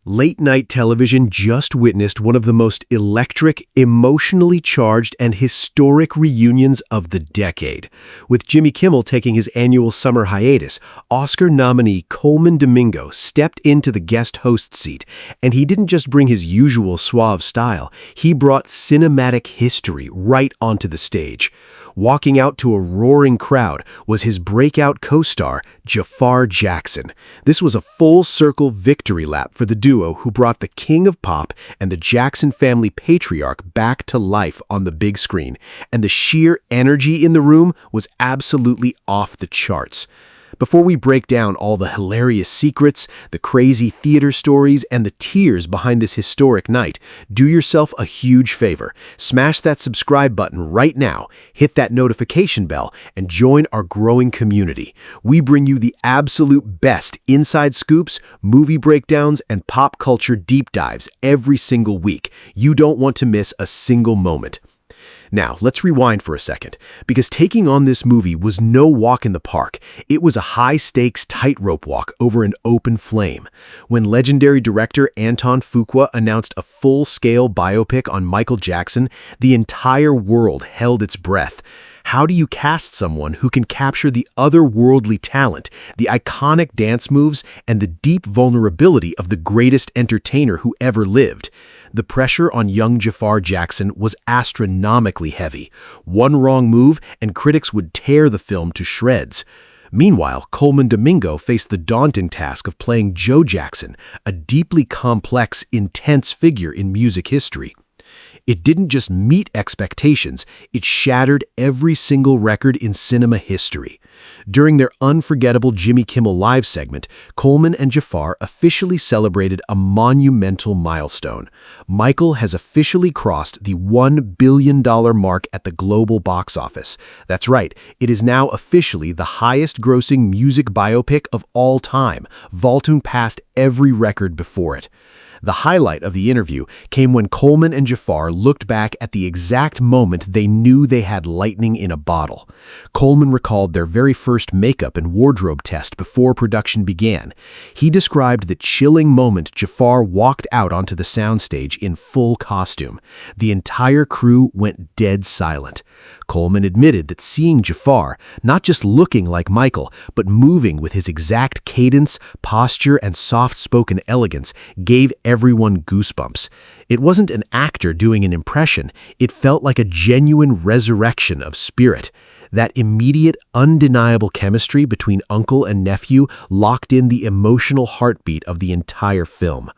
Late-night television just witnessed one of the most electric, emotionally charged, and historic reunions of the decade. With Jimmy Kimmel taking his annual summer hiatus, Oscar nominee Colman Domingo stepped into the guest host seat, and he didn't just bring his usual suave style, he brought cinematic history right onto the stage. Walking out to a roaring crowd was his breakout co-star, Jaafar Jackson. This was a full-circle victory lap for the duo who brought the king of pop and the Jackson family patriarch back to life on the big screen, and the sheer energy in the room was absolutely off the charts. Before we break down all the hilarious secrets, the crazy theater stories, and the tears behind this historic night, do yourself a huge favor. Smash that subscribe button right now, hit that notification bell, and join our growing community. We bring you the absolute best inside scoops, movie breakdowns, and pop culture deep dives every single week. You don't want to miss a single moment. Now, let's rewind for a second, because taking on this movie was no walk in the park. It was a high-stakes tightrope walk over an open flame. When legendary director Antoine Fuqua announced a full-scale biopic on Michael Jackson, the entire world held its breath. How do you cast someone who can capture the otherworldly talent, the iconic dance moves, and the deep vulnerability of the greatest entertainer who ever lived? The pressure on young Jaafar Jackson was astronomically heavy. One wrong move, and critics would tear the film to shreds. Meanwhile, Colman Domingo faced the daunting task of playing Joe Jackson, a deeply complex, intense figure in music history. It didn't just meet expectations, it shattered every single record in cinema history. During their unforgettable Jimmy Kimmel Live segment, Colman and Jaafar officially celebrated a monumental milestone. Michael has officially crossed the $1 billion mark at the global box office. That's right, it is now officially the highest-grossing music biopic of all time, vaulting past every record before it. The highlight of the interview came when Colman and Jaafar looked back at the exact moment they knew they had lightning in a bottle. Colman recalled their very first makeup and wardrobe test before production began. He described the chilling moment Jaafar walked out onto the soundstage in full costume. The entire crew went dead silent. Colman admitted that seeing Jaafar, not just looking like Michael, but moving with his exact cadence, posture, and soft-spoken elegance, gave everyone goosebumps. It wasn't an actor doing an impression, it felt like a genuine resurrection of spirit. That immediate, undeniable chemistry between uncle and nephew locked in the emotional heartbeat of the entire film.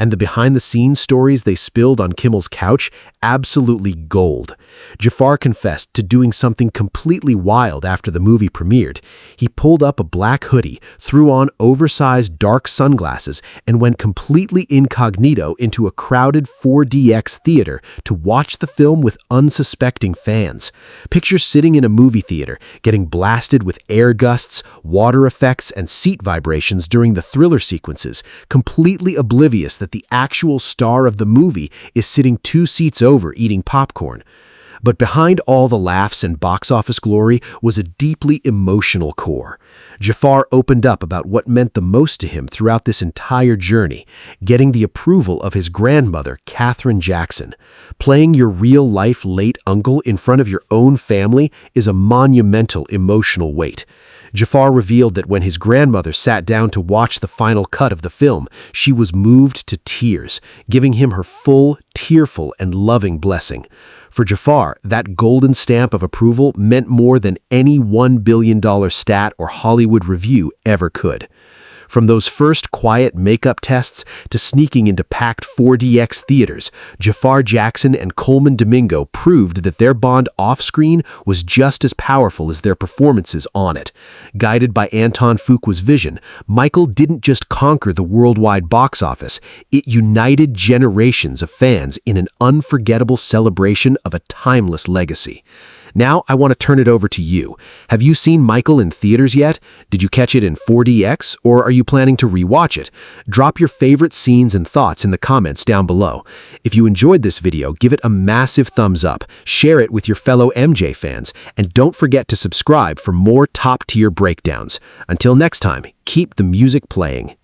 And the behind-the-scenes stories they spilled on Kimmel's couch, absolutely gold. Jaafar confessed to doing something completely wild after the movie premiered. He pulled up a black hoodie, threw on oversized dark sunglasses, and went completely incognito into a crowded 4DX theater to watch the film with unsuspecting fans. Picture sitting in a movie theater, getting blasted with air gusts, water effects, and seat vibrations during the thriller sequences, completely oblivious that the actual star of the movie is sitting 2 seats over eating popcorn. But behind all the laughs and box office glory was a deeply emotional core. Jaafar opened up about what meant the most to him throughout this entire journey, getting the approval of his grandmother, Katherine Jackson. Playing your real-life late uncle in front of your own family is a monumental emotional weight. Jaafar revealed that when his grandmother sat down to watch the final cut of the film, she was moved to tears, giving him her full, tearful, and loving blessing. For Jaafar, that golden stamp of approval meant more than any $1 billion stat or Hollywood review ever could. From those first quiet makeup tests to sneaking into packed 4DX theaters, Jaafar Jackson and Colman Domingo proved that their bond off-screen was just as powerful as their performances on it. Guided by Antoine Fuqua's vision, Michael didn't just conquer the worldwide box office, it united generations of fans in an unforgettable celebration of a timeless legacy. Now I want to turn it over to you. Have you seen Michael in theaters yet? Did you catch it in 4DX, or are you planning to rewatch it? Drop your favorite scenes and thoughts in the comments down below. If you enjoyed this video, give it a massive thumbs up, share it with your fellow MJ fans, and don't forget to subscribe for more top-tier breakdowns. Until next time, keep the music playing.